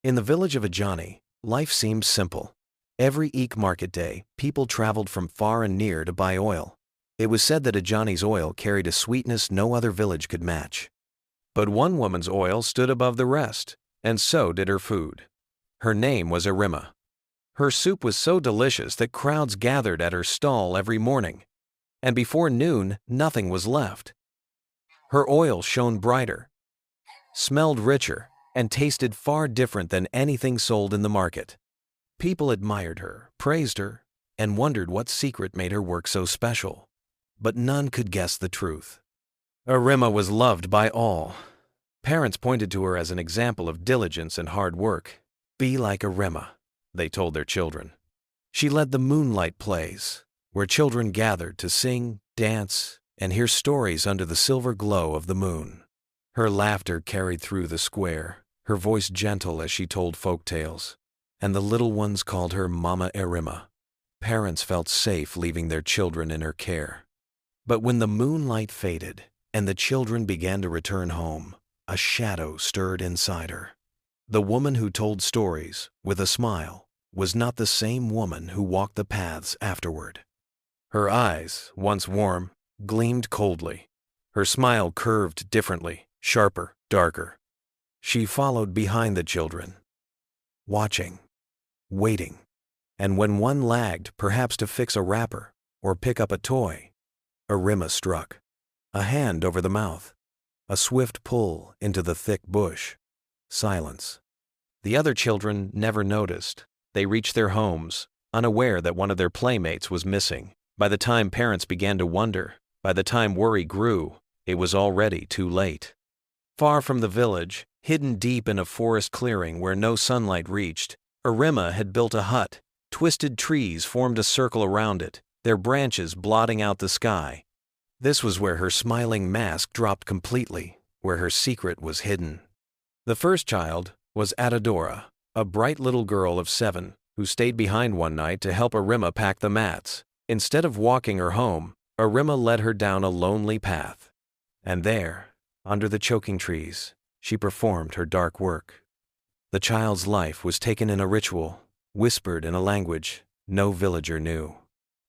In the village of Ajani, life seemed simple. Every market day, people traveled from far and near to buy oil. It was said that Ajani's oil carried a sweetness no other village could match. But one woman's oil stood above the rest, and so did her food. Her name was Erimma. Her soup was so delicious that crowds gathered at her stall every morning, and before noon, nothing was left. Her oil shone brighter, smelled richer, and tasted far different than anything sold in the market. People admired her, praised her, and wondered what secret made her work so special. But none could guess the truth. Erimma was loved by all. Parents pointed to her as an example of diligence and hard work. "Be like Erimma," they told their children. She led the moonlight plays, where children gathered to sing, dance, and hear stories under the silver glow of the moon. Her laughter carried through the square, her voice gentle as she told folk tales, and the little ones called her Mama Erimma. Parents felt safe leaving their children in her care. But when the moonlight faded and the children began to return home, a shadow stirred inside her. The woman who told stories, with a smile, was not the same woman who walked the paths afterward. Her eyes, once warm, gleamed coldly. Her smile curved differently, sharper, darker. She followed behind the children, watching, waiting, and when one lagged, perhaps to fix a wrapper or pick up a toy, Erimma struck. A hand over the mouth, a swift pull into the thick bush. Silence. The other children never noticed. They reached their homes, unaware that one of their playmates was missing. By the time parents began to wonder, by the time worry grew, it was already too late. Far from the village, hidden deep in a forest clearing where no sunlight reached, Erimma had built a hut. Twisted trees formed a circle around it, their branches blotting out the sky. This was where her smiling mask dropped completely, where her secret was hidden. The first child was Adadora, a bright little girl of 7, who stayed behind one night to help Erimma pack the mats. Instead of walking her home, Erimma led her down a lonely path. And there, under the choking trees, she performed her dark work. The child's life was taken in a ritual, whispered in a language no villager knew.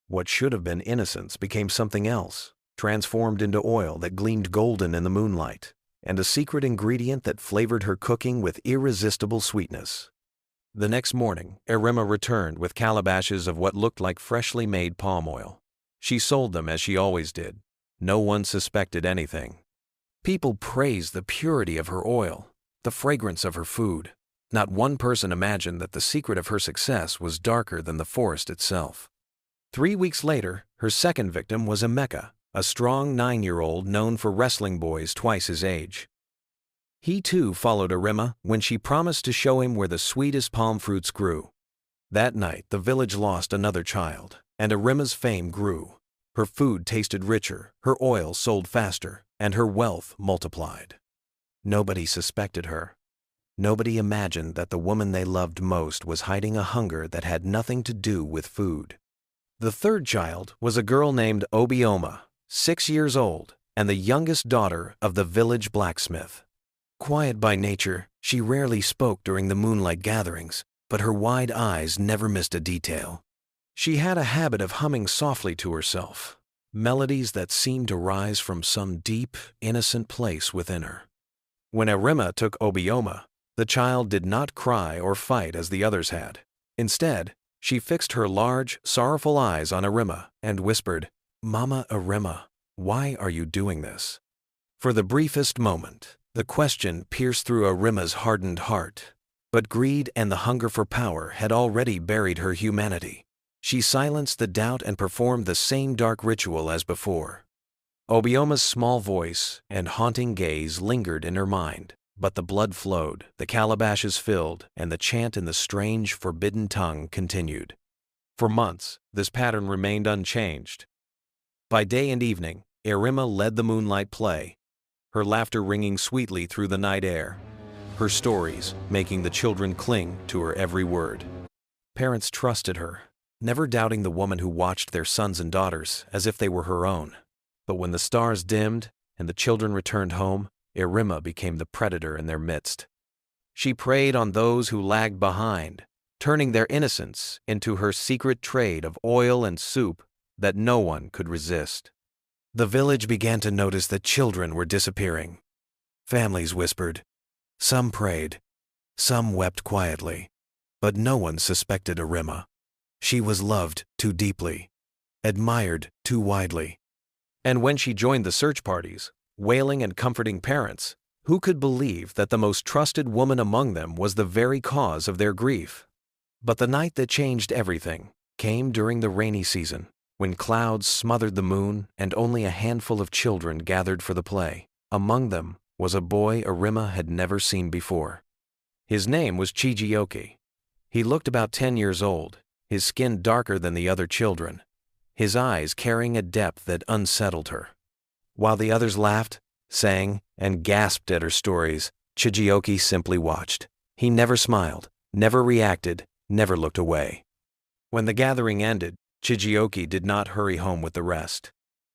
What should have been innocence became something else, transformed into oil that gleamed golden in the moonlight, and a secret ingredient that flavored her cooking with irresistible sweetness. The next morning, Erimma returned with calabashes of what looked like freshly made palm oil. She sold them as she always did. No one suspected anything. People praised the purity of her oil, the fragrance of her food. Not one person imagined that the secret of her success was darker than the forest itself. 3 weeks later, her second victim was Emeka, a strong 9-year-old known for wrestling boys twice his age. He too followed Erimma when she promised to show him where the sweetest palm fruits grew. That night, the village lost another child, and Erimma's fame grew. Her food tasted richer, her oil sold faster, and her wealth multiplied. Nobody suspected her. Nobody imagined that the woman they loved most was hiding a hunger that had nothing to do with food. The third child was a girl named Obioma, 6 years old, and the youngest daughter of the village blacksmith. Quiet by nature, she rarely spoke during the moonlight gatherings, but her wide eyes never missed a detail. She had a habit of humming softly to herself, melodies that seemed to rise from some deep, innocent place within her. When Erimma took Obioma, the child did not cry or fight as the others had. Instead, she fixed her large, sorrowful eyes on Erimma and whispered, "Mama Erimma, why are you doing this?" For the briefest moment, the question pierced through Erimma's hardened heart, but greed and the hunger for power had already buried her humanity. She silenced the doubt and performed the same dark ritual as before. Obioma's small voice and haunting gaze lingered in her mind, but the blood flowed, the calabashes filled, and the chant in the strange, forbidden tongue continued. For months, this pattern remained unchanged. By day and evening, Erimma led the moonlight play, her laughter ringing sweetly through the night air, her stories making the children cling to her every word. Parents trusted her, never doubting the woman who watched their sons and daughters as if they were her own. But when the stars dimmed and the children returned home, Erimma became the predator in their midst. She preyed on those who lagged behind, turning their innocence into her secret trade of oil and soup that no one could resist. The village began to notice that children were disappearing. Families whispered. Some prayed. Some wept quietly. But no one suspected Erimma. She was loved too deeply, admired too widely. And when she joined the search parties, wailing and comforting parents, who could believe that the most trusted woman among them was the very cause of their grief? But the night that changed everything came during the rainy season, when clouds smothered the moon and only a handful of children gathered for the play. Among them was a boy Erimma had never seen before. His name was Chijioke. He looked about 10 years old, his skin darker than the other children, his eyes carrying a depth that unsettled her. While the others laughed, sang, and gasped at her stories, Chijioke simply watched. He never smiled, never reacted, never looked away. When the gathering ended, Chijioke did not hurry home with the rest.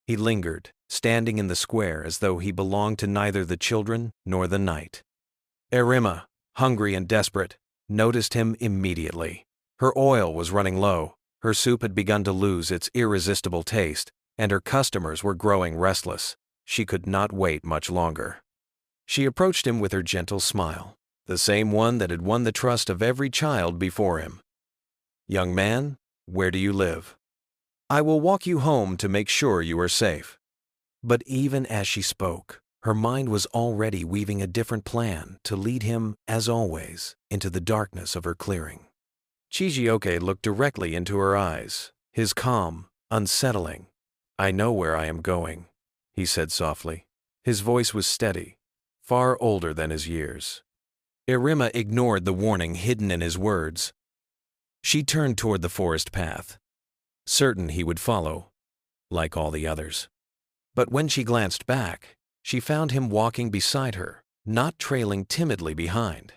He lingered, standing in the square as though he belonged to neither the children nor the night. Erimma, hungry and desperate, noticed him immediately. Her oil was running low, her soup had begun to lose its irresistible taste, and her customers were growing restless. She could not wait much longer. She approached him with her gentle smile, the same one that had won the trust of every child before him. "Young man, where do you live? I will walk you home to make sure you are safe." But even as she spoke, her mind was already weaving a different plan to lead him, as always, into the darkness of her clearing. Chijioke looked directly into her eyes, his calm, unsettling. "I know where I am going," he said softly. His voice was steady, far older than his years. Erimma ignored the warning hidden in his words. She turned toward the forest path, certain he would follow, like all the others. But when she glanced back, she found him walking beside her, not trailing timidly behind.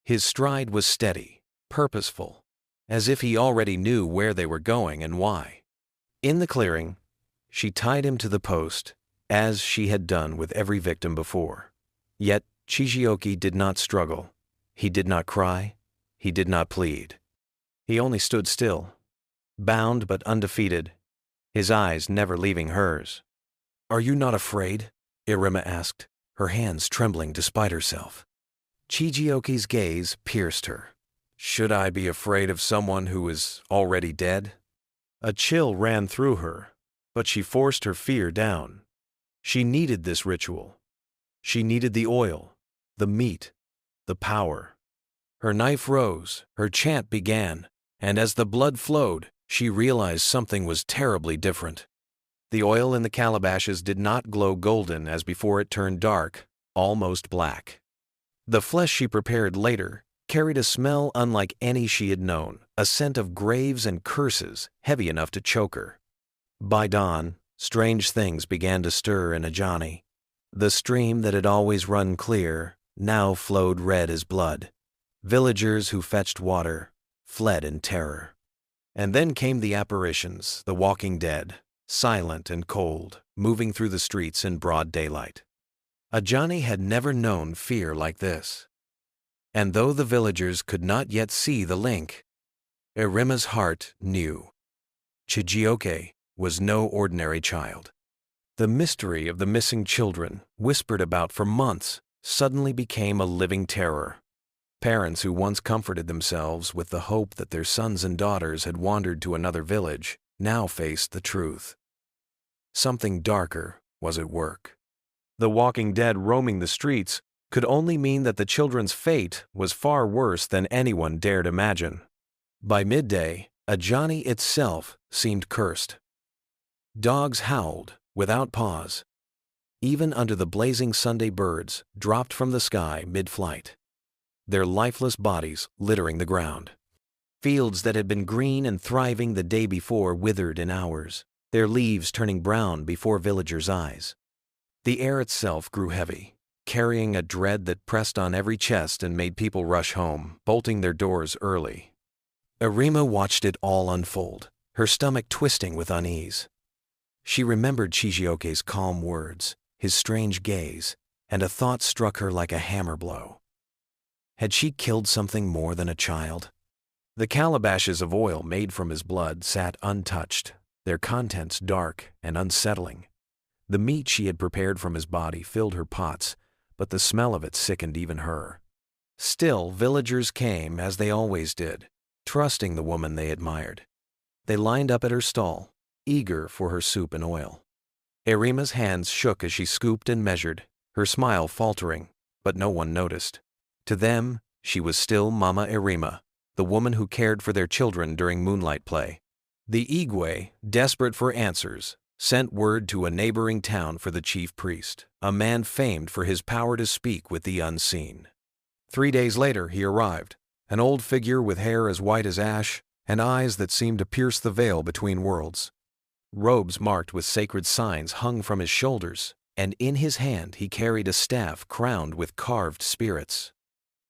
His stride was steady, purposeful, as if he already knew where they were going and why. In the clearing, she tied him to the post, as she had done with every victim before. Yet Chijioke did not struggle. He did not cry. He did not plead. He only stood still, bound but undefeated, his eyes never leaving hers. "Are you not afraid?" Erimma asked, her hands trembling despite herself. Chijioke's gaze pierced her. "Should I be afraid of someone who is already dead?" A chill ran through her, but she forced her fear down. She needed this ritual. She needed the oil, the meat, the power. Her knife rose, her chant began, and as the blood flowed, she realized something was terribly different. The oil in the calabashes did not glow golden as before. It turned dark, almost black. The flesh she prepared later carried a smell unlike any she had known, a scent of graves and curses heavy enough to choke her. By dawn, strange things began to stir in Ajani. The stream that had always run clear now flowed red as blood. Villagers who fetched water fled in terror. And then came the apparitions, the walking dead, silent and cold, moving through the streets in broad daylight. Ajani had never known fear like this. And though the villagers could not yet see the link, Erimma's heart knew. Chijioke was no ordinary child. The mystery of the missing children, whispered about for months, suddenly became a living terror. Parents who once comforted themselves with the hope that their sons and daughters had wandered to another village now faced the truth. Something darker was at work. The walking dead roaming the streets could only mean that the children's fate was far worse than anyone dared imagine. By midday, Ajani itself seemed cursed. Dogs howled without pause. Even under the blazing Sunday birds dropped from the sky mid-flight, their lifeless bodies littering the ground. Fields that had been green and thriving the day before withered in hours, their leaves turning brown before villagers' eyes. The air itself grew heavy, carrying a dread that pressed on every chest and made people rush home, bolting their doors early. Erimma watched it all unfold, her stomach twisting with unease. She remembered Chijioke's calm words, his strange gaze, and a thought struck her like a hammer blow. Had she killed something more than a child? The calabashes of oil made from his blood sat untouched, their contents dark and unsettling. The meat she had prepared from his body filled her pots, but the smell of it sickened even her. Still, villagers came, as they always did, trusting the woman they admired. They lined up at her stall, eager for her soup and oil. Erimma's hands shook as she scooped and measured, her smile faltering, but no one noticed. To them, she was still Mama Erimma, the woman who cared for their children during moonlight play. The Igwe, desperate for answers, sent word to a neighboring town for the chief priest, a man famed for his power to speak with the unseen. 3 days later he arrived, an old figure with hair as white as ash and eyes that seemed to pierce the veil between worlds. Robes marked with sacred signs hung from his shoulders, and in his hand he carried a staff crowned with carved spirits.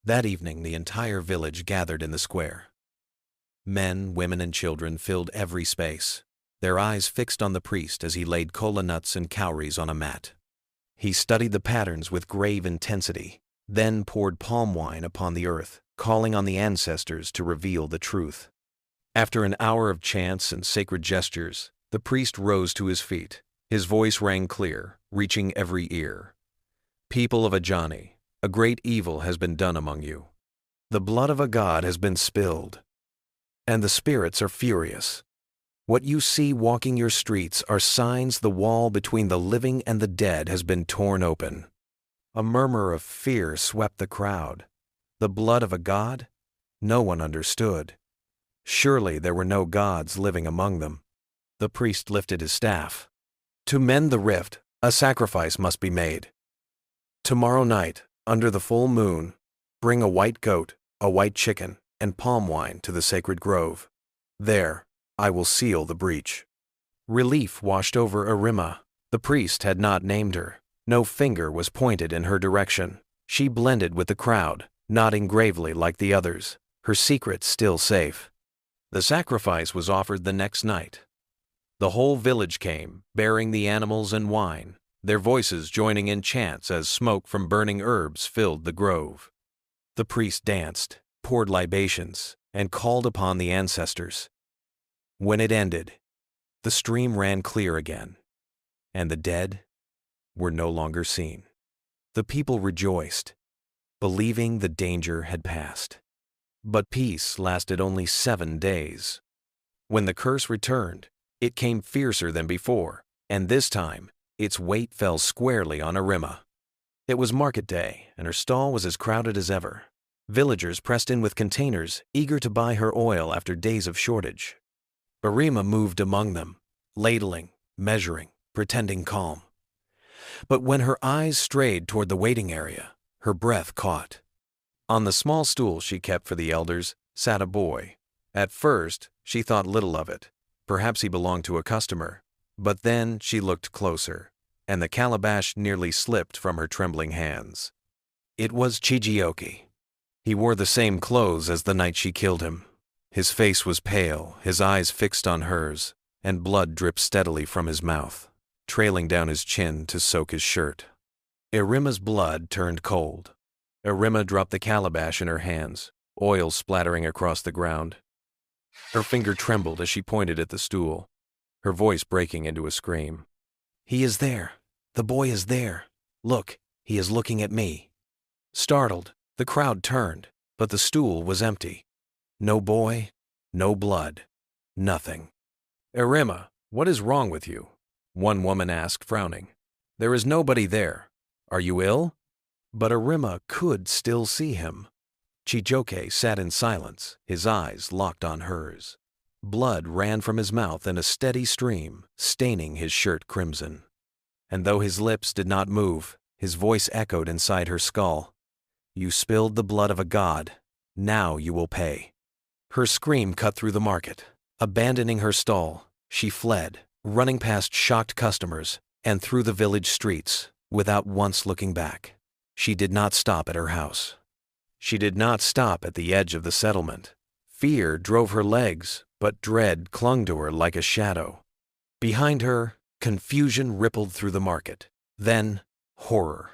That evening the entire village gathered in the square. Men, women, and children filled every space, their eyes fixed on the priest as he laid kola nuts and cowries on a mat. He studied the patterns with grave intensity, then poured palm wine upon the earth, calling on the ancestors to reveal the truth. After an hour of chants and sacred gestures, the priest rose to his feet. His voice rang clear, reaching every ear. People of Ajani, a great evil has been done among you. The blood of a god has been spilled, and the spirits are furious. What you see walking your streets are signs the wall between the living and the dead has been torn open. A murmur of fear swept the crowd. The blood of a god? No one understood. Surely there were no gods living among them. The priest lifted his staff. To mend the rift, a sacrifice must be made. Tomorrow night, under the full moon, bring a white goat, a white chicken, and palm wine to the sacred grove. There, I will seal the breach. Relief washed over Erimma. The priest had not named her. No finger was pointed in her direction. She blended with the crowd, nodding gravely like the others, her secret still safe. The sacrifice was offered the next night. The whole village came, bearing the animals and wine, their voices joining in chants as smoke from burning herbs filled the grove. The priest danced, poured libations, and called upon the ancestors. When it ended, the stream ran clear again, and the dead were no longer seen. The people rejoiced, believing the danger had passed. But peace lasted only 7 days. When the curse returned, it came fiercer than before, and this time, its weight fell squarely on Erimma. It was market day, and her stall was as crowded as ever. Villagers pressed in with containers, eager to buy her oil after days of shortage. Erimma moved among them, ladling, measuring, pretending calm. But when her eyes strayed toward the waiting area, her breath caught. On the small stool she kept for the elders sat a boy. At first, she thought little of it. Perhaps he belonged to a customer. But then she looked closer, and the calabash nearly slipped from her trembling hands. It was Chijioke. He wore the same clothes as the night she killed him. His face was pale, his eyes fixed on hers, and blood dripped steadily from his mouth, trailing down his chin to soak his shirt. Erimma's blood turned cold. Erimma dropped the calabash in her hands, oil splattering across the ground. Her finger trembled as she pointed at the stool, her voice breaking into a scream. He is there. The boy is there. Look, he is looking at me. Startled, the crowd turned, but the stool was empty. No boy, no blood, nothing. Erimma, what is wrong with you? One woman asked, frowning. There is nobody there. Are you ill? But Erimma could still see him. Chijioke sat in silence, his eyes locked on hers. Blood ran from his mouth in a steady stream, staining his shirt crimson. And though his lips did not move, his voice echoed inside her skull. You spilled the blood of a god. Now you will pay. Her scream cut through the market. Abandoning her stall, she fled, running past shocked customers, and through the village streets, without once looking back. She did not stop at her house. She did not stop at the edge of the settlement. Fear drove her legs, but dread clung to her like a shadow. Behind her, confusion rippled through the market. Then, horror.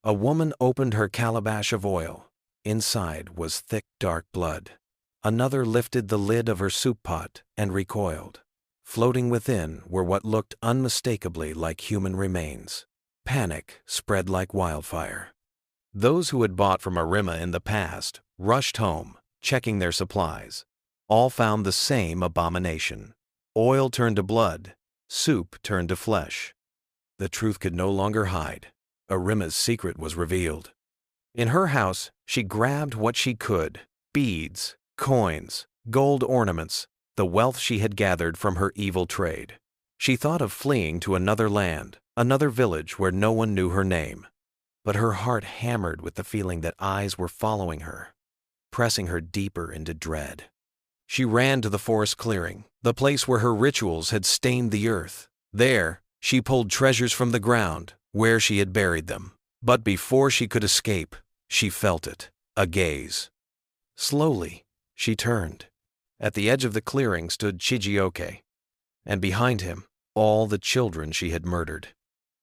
A woman opened her calabash of oil. Inside was thick, dark blood. Another lifted the lid of her soup pot and recoiled. Floating within were what looked unmistakably like human remains. Panic spread like wildfire. Those who had bought from Erimma in the past rushed home, checking their supplies. All found the same abomination. Oil turned to blood, soup turned to flesh. The truth could no longer hide. Erimma's secret was revealed. In her house, she grabbed what she could: beads, coins, gold ornaments, the wealth she had gathered from her evil trade. She thought of fleeing to another land, another village where no one knew her name. But her heart hammered with the feeling that eyes were following her, pressing her deeper into dread. She ran to the forest clearing, the place where her rituals had stained the earth. There, she pulled treasures from the ground, where she had buried them. But before she could escape, she felt it, a gaze. Slowly, she turned. At the edge of the clearing stood Chijioke, and behind him, all the children she had murdered.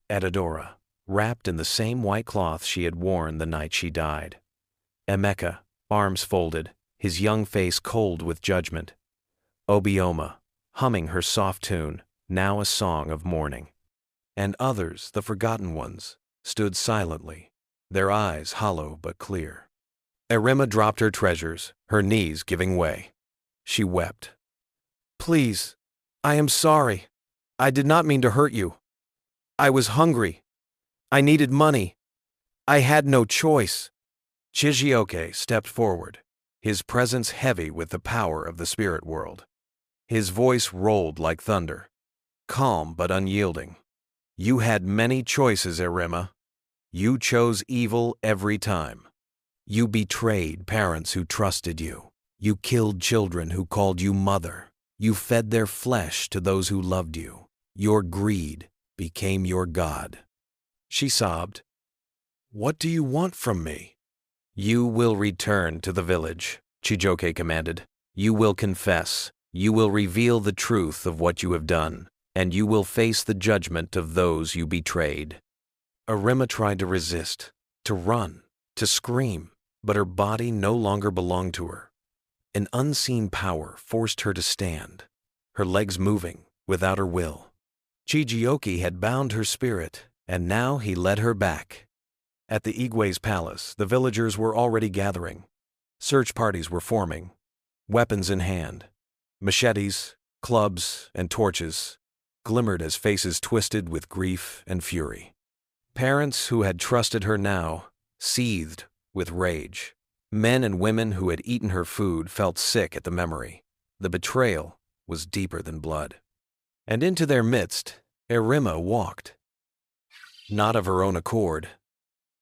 Edadora, wrapped in the same white cloth she had worn the night she died. Emeka, arms folded, his young face cold with judgment. Obioma, humming her soft tune, now a song of mourning. And others, the forgotten ones, stood silently, their eyes hollow but clear. Erimma dropped her treasures, her knees giving way. She wept. "Please, I am sorry. I did not mean to hurt you. I was hungry. I needed money. I had no choice." Chijioke stepped forward, his presence heavy with the power of the spirit world. His voice rolled like thunder, calm but unyielding. "You had many choices, Erimma. You chose evil every time. You betrayed parents who trusted you. You killed children who called you mother. You fed their flesh to those who loved you. Your greed became your god." She sobbed. "What do you want from me?" "You will return to the village," Chijioke commanded. "You will confess. You will reveal the truth of what you have done, and you will face the judgment of those you betrayed." Erimma tried to resist, to run, to scream, but her body no longer belonged to her. An unseen power forced her to stand, her legs moving without her will. Chijioke had bound her spirit, and now he led her back. At the Igwe's palace, the villagers were already gathering. Search parties were forming, weapons in hand. Machetes, clubs, and torches glimmered as faces twisted with grief and fury. Parents who had trusted her now seethed with rage. Men and women who had eaten her food felt sick at the memory. The betrayal was deeper than blood. And into their midst, Erimma walked. Not of her own accord,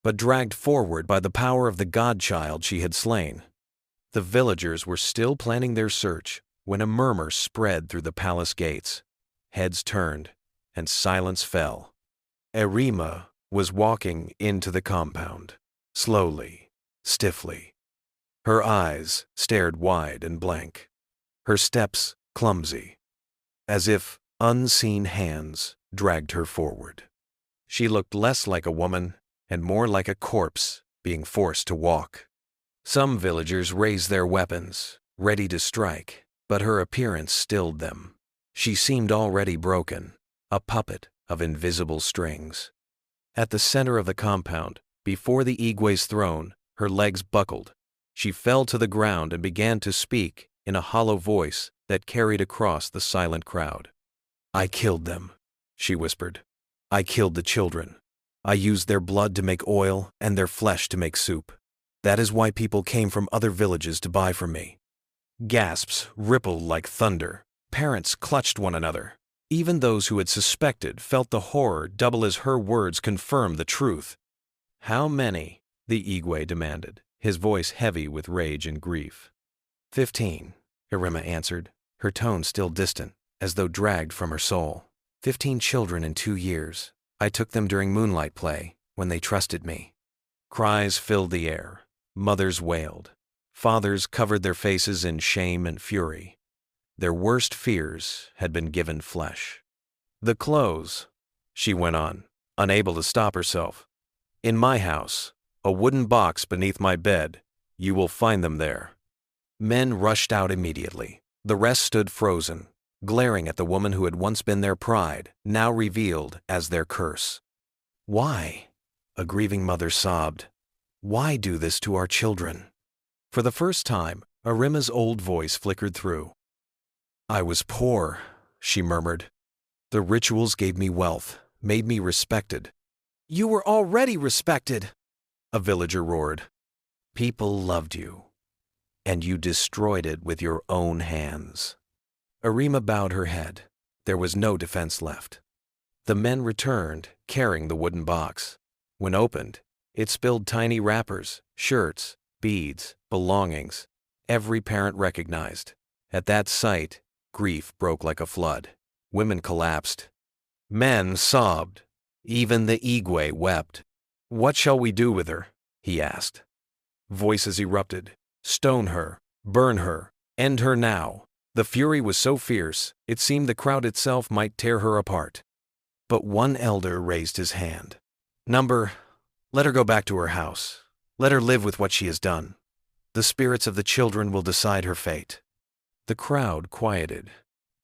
but dragged forward by the power of the godchild she had slain. The villagers were still planning their search when a murmur spread through the palace gates. Heads turned, and silence fell. Erimma was walking into the compound, slowly, stiffly. Her eyes stared wide and blank, her steps clumsy, as if unseen hands dragged her forward. She looked less like a woman and more like a corpse being forced to walk. Some villagers raised their weapons, ready to strike, but her appearance stilled them. She seemed already broken, a puppet of invisible strings. At the center of the compound, before the Igwe's throne, her legs buckled. She fell to the ground and began to speak in a hollow voice that carried across the silent crowd. "I killed them," she whispered. "I killed the children. I used their blood to make oil and their flesh to make soup. That is why people came from other villages to buy from me." Gasps rippled like thunder. Parents clutched one another. Even those who had suspected felt the horror double as her words confirmed the truth. "How many?" the Igwe demanded, his voice heavy with rage and grief. 15, Erimma answered, her tone still distant, as though dragged from her soul. 15 children in 2 years. I took them during moonlight play, when they trusted me." Cries filled the air. Mothers wailed. Fathers covered their faces in shame and fury. Their worst fears had been given flesh. "The clothes," she went on, unable to stop herself. "In my house, a wooden box beneath my bed, You will find them there." Men rushed out immediately. The rest stood frozen, glaring at the woman who had once been their pride, now revealed as their curse. "Why?" a grieving mother sobbed. "Why do this to our children?" For the first time, Erimma's old voice flickered through. "I was poor," she murmured. "The rituals gave me wealth, made me respected." "You were already respected," a villager roared. "People loved you, and you destroyed it with your own hands." Erimma bowed her head. There was no defense left. The men returned, carrying the wooden box. When opened, it spilled tiny wrappers, shirts, beads, belongings, every parent recognized. At that sight, grief broke like a flood. Women collapsed. Men sobbed. Even the Igwe wept. "What shall we do with her?" he asked. Voices erupted. "Stone her, burn her, end her now." The fury was so fierce, it seemed the crowd itself might tear her apart. But one elder raised his hand. "Let her go back to her house. Let her live with what she has done. The spirits of the children will decide her fate." The crowd quieted.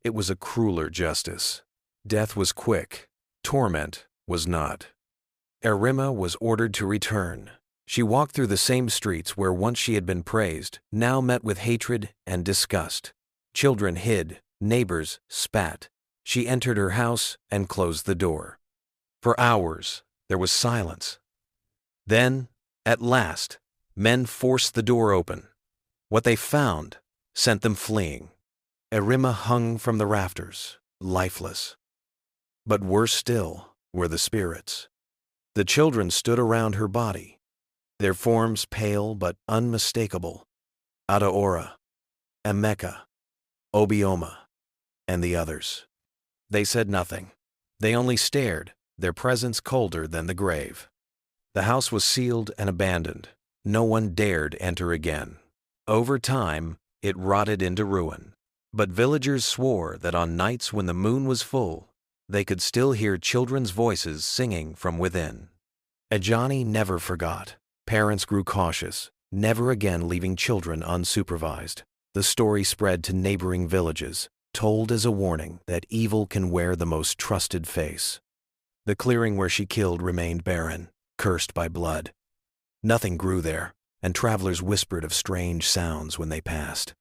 It was a crueler justice. Death was quick. Torment was not. Erimma was ordered to return. She walked through the same streets where once she had been praised, now met with hatred and disgust. Children hid, neighbors spat. She entered her house and closed the door. For hours, there was silence. Then, at last, men forced the door open. What they found sent them fleeing. Erimma hung from the rafters, lifeless. But worse still were the spirits. The children stood around her body, their forms pale but unmistakable. Adaora, Emeka, Obioma, and the others. They said nothing. They only stared, their presence colder than the grave. The house was sealed and abandoned. No one dared enter again. Over time, it rotted into ruin. But villagers swore that on nights when the moon was full, they could still hear children's voices singing from within. Ajani never forgot. Parents grew cautious, never again leaving children unsupervised. The story spread to neighboring villages, told as a warning that evil can wear the most trusted face. The clearing where she killed remained barren, cursed by blood. Nothing grew there, and travelers whispered of strange sounds when they passed.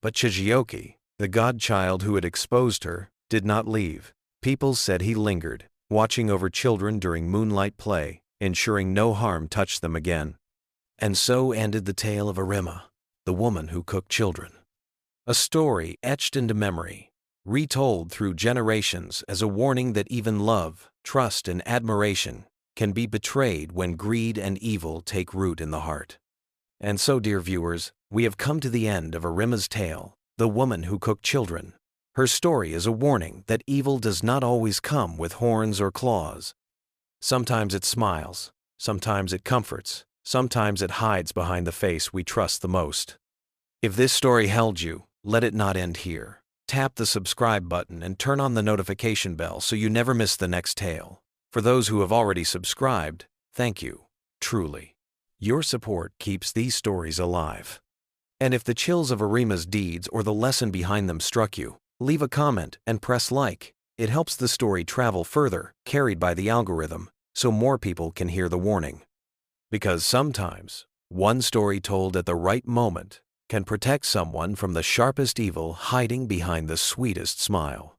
But Chijioke, the godchild who had exposed her, did not leave. People said he lingered, watching over children during moonlight play, ensuring no harm touched them again. And so ended the tale of Erimma, the woman who cooked children. A story etched into memory, retold through generations as a warning that even love, trust, and admiration can be betrayed when greed and evil take root in the heart. And so, dear viewers, we have come to the end of Erimma's tale, the woman who cooked children. Her story is a warning that evil does not always come with horns or claws. Sometimes it smiles, sometimes it comforts, sometimes it hides behind the face we trust the most. If this story held you, let it not end here. Tap the subscribe button and turn on the notification bell so you never miss the next tale. For those who have already subscribed, thank you, truly. Your support keeps these stories alive. And if the chills of Erimma's deeds or the lesson behind them struck you, leave a comment and press like. It helps the story travel further, carried by the algorithm, so more people can hear the warning. Because sometimes, one story told at the right moment can protect someone from the sharpest evil hiding behind the sweetest smile.